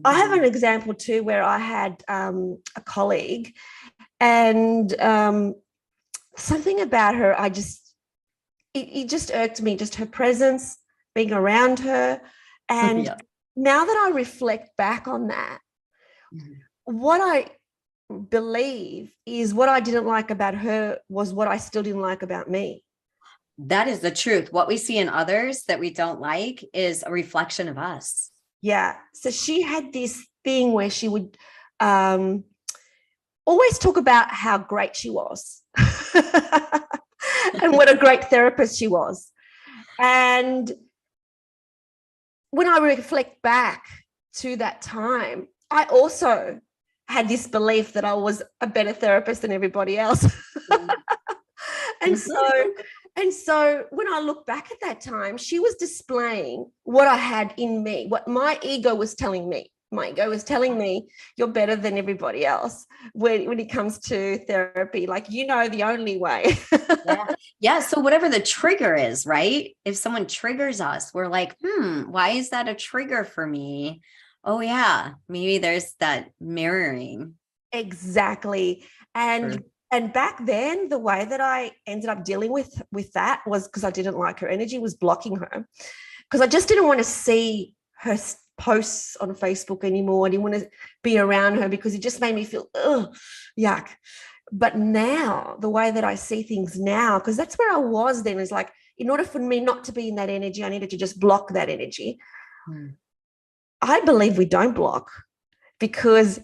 I have an example too, where I had a colleague, and something about her, it just irked me, just her presence, being around her. And Yeah. now that I reflect back on that, what I believe is what I didn't like about her was what I still didn't like about me. That is the truth. What we see in others that we don't like is a reflection of us. Yeah. So she had this thing where she would always talk about how great she was and what a great therapist she was. And when I reflect back to that time, I also had this belief that I was a better therapist than everybody else. and so and so when I look back at that time, she was displaying what I had in me, what my ego was telling me. My ego was telling me, you're better than everybody else when it comes to therapy. Like, the only way. Yeah. Yeah. So whatever the trigger is, right? If someone triggers us, we're like, why is that a trigger for me? Oh yeah. Maybe there's that mirroring. Exactly. And Sure. and back then, the way that I ended up dealing with that was because I didn't like her energy, was blocking her, because I just didn't want to see her posts on Facebook anymore. I didn't want to be around her because it just made me feel, yuck. But now, the way that I see things now, because that's where I was then, is like, in order for me not to be in that energy, I needed to just block that energy. I believe we don't block, because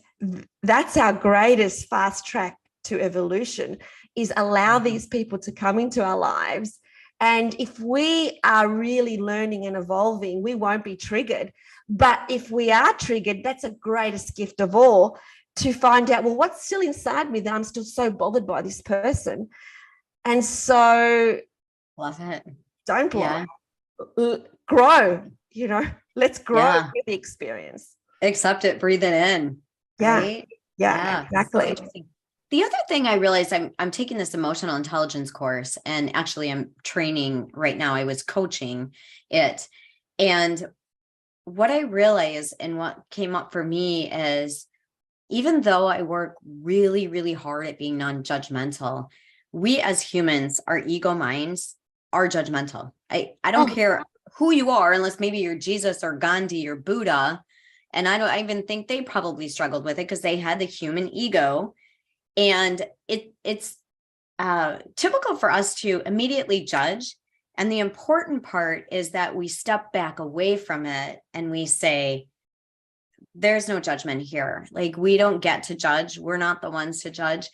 that's our greatest fast track to evolution, is allow these people to come into our lives. And if we are really learning and evolving, we won't be triggered. But if we are triggered, that's a greatest gift of all, to find out, well, what's still inside me that I'm still so bothered by this person. And so Love it. don't block, grow, let's grow with the experience. Accept it, breathe it in. Right? Yeah, exactly. So interesting. The other thing I realized, I'm taking this emotional intelligence course, and actually I'm training right now. I was coaching it. And what I realized and what came up for me is, even though I work really, really hard at being non-judgmental, we as humans, our ego minds are judgmental. I don't care who you are, unless maybe you're Jesus or Gandhi or Buddha. And I even think they probably struggled with it because they had the human ego. And it's typical for us to immediately judge. And the important part is that we step back away from it and we say, there's no judgment here. Like, we don't get to judge. We're not the ones to judge.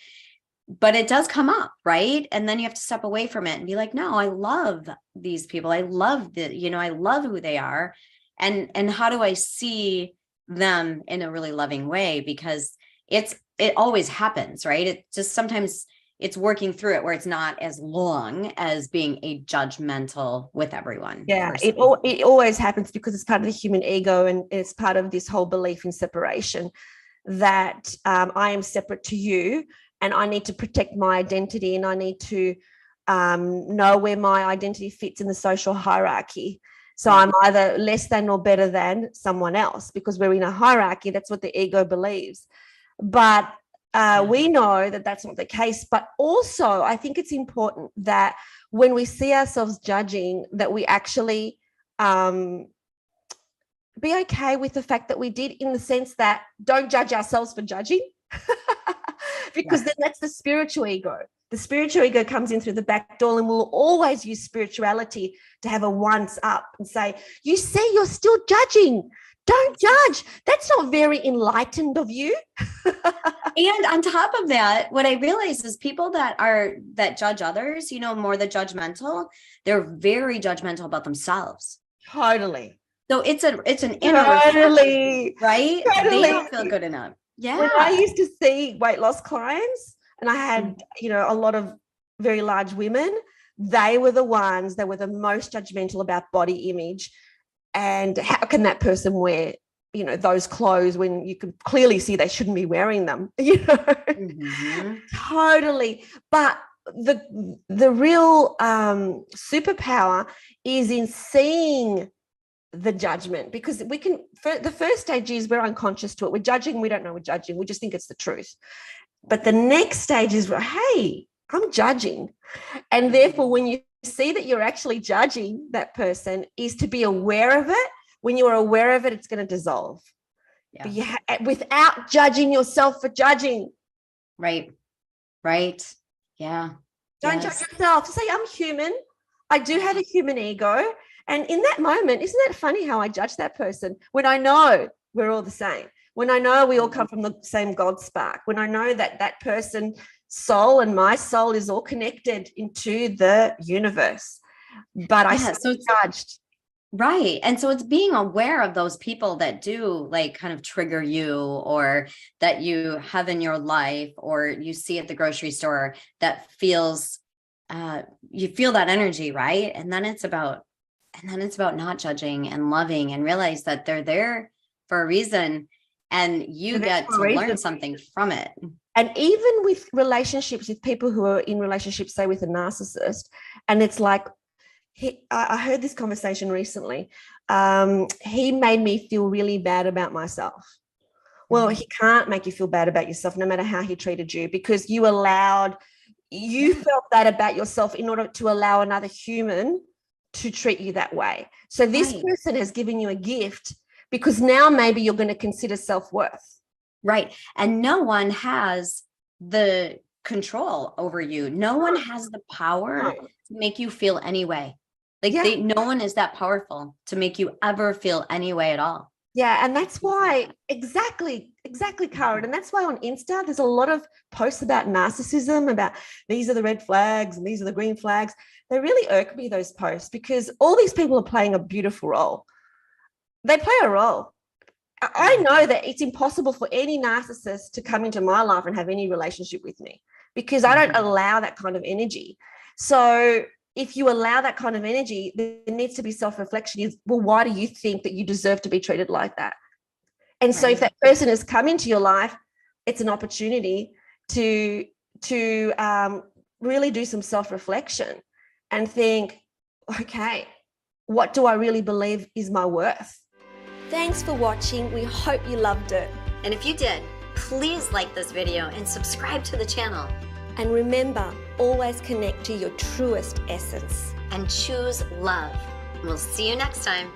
But it does come up, right? And then you have to step away from it and be like, no, I love these people. I love I love who they are. And how do I see them in a really loving way? Because it always happens, right? It just sometimes it's working through it where it's not as long as being a judgmental with everyone. Yeah, it always happens because it's part of the human ego, and it's part of this whole belief in separation, that I am separate to you and I need to protect my identity, and I need to know where my identity fits in the social hierarchy. So I'm either less than or better than someone else, because we're in a hierarchy. That's what the ego believes. But we know that that's not the case. But also, I think it's important that when we see ourselves judging, that we actually be okay with the fact that we did, in the sense that don't judge ourselves for judging. Because then that's the spiritual ego. The spiritual ego comes in through the back door, and will always use spirituality to have a once up and say, you see, you're still judging. Don't judge. That's not very enlightened of you. And on top of that, what I realize is people that judge others, more the judgmental, they're very judgmental about themselves. Totally. So it's an inner reflection, right? Totally. They don't feel good enough. Yeah. When I used to see weight loss clients, and I had, a lot of very large women, they were the ones that were the most judgmental about body image. And how can that person wear, those clothes when you can clearly see they shouldn't be wearing them, Totally. But the real superpower is in seeing the judgment, because we can, the first stage is we're unconscious to it. We're judging. We don't know we're judging. We just think it's the truth. But the next stage is, hey, I'm judging. And therefore, when you see that you're actually judging that person, is to be aware of it. When you're aware of it, it's going to dissolve. Yeah. But without judging yourself for judging. Right. Yeah. Don't judge yourself. Say, I'm human. I do have a human ego. And in that moment, isn't that funny how I judge that person when I know we're all the same? When I know we all come from the same God spark, when I know that that person's soul and my soul is all connected into the universe, but I still judged. Right. And so it's being aware of those people that do like kind of trigger you, or that you have in your life, or you see at the grocery store that feels, you feel that energy, right? And then it's about not judging and loving, and realize that they're there for a reason, and you get to learn something from it. And even with relationships, with people who are in relationships, say with a narcissist, and it's like, I heard this conversation recently. He made me feel really bad about myself. Well, he can't make you feel bad about yourself, no matter how he treated you, because you felt that about yourself in order to allow another human to treat you that way. So this person has given you a gift, because now maybe you're going to consider self-worth. Right. And no one has the control over you. No one has the power to make you feel any way. Like no one is that powerful to make you ever feel any way at all. Yeah. And that's why, exactly, Caryn. And that's why on Insta, there's a lot of posts about narcissism, about these are the red flags and these are the green flags. They really irk me, those posts, because all these people are playing a beautiful role. They play a role. I know that it's impossible for any narcissist to come into my life and have any relationship with me, because I don't allow that kind of energy. So if you allow that kind of energy, there needs to be self-reflection. Is, well, why do you think that you deserve to be treated like that? And so if that person has come into your life, it's an opportunity to really do some self-reflection and think, okay, what do I really believe is my worth? Thanks for watching. We hope you loved it. And if you did, please like this video and subscribe to the channel. And remember, always connect to your truest essence. And choose love. We'll see you next time.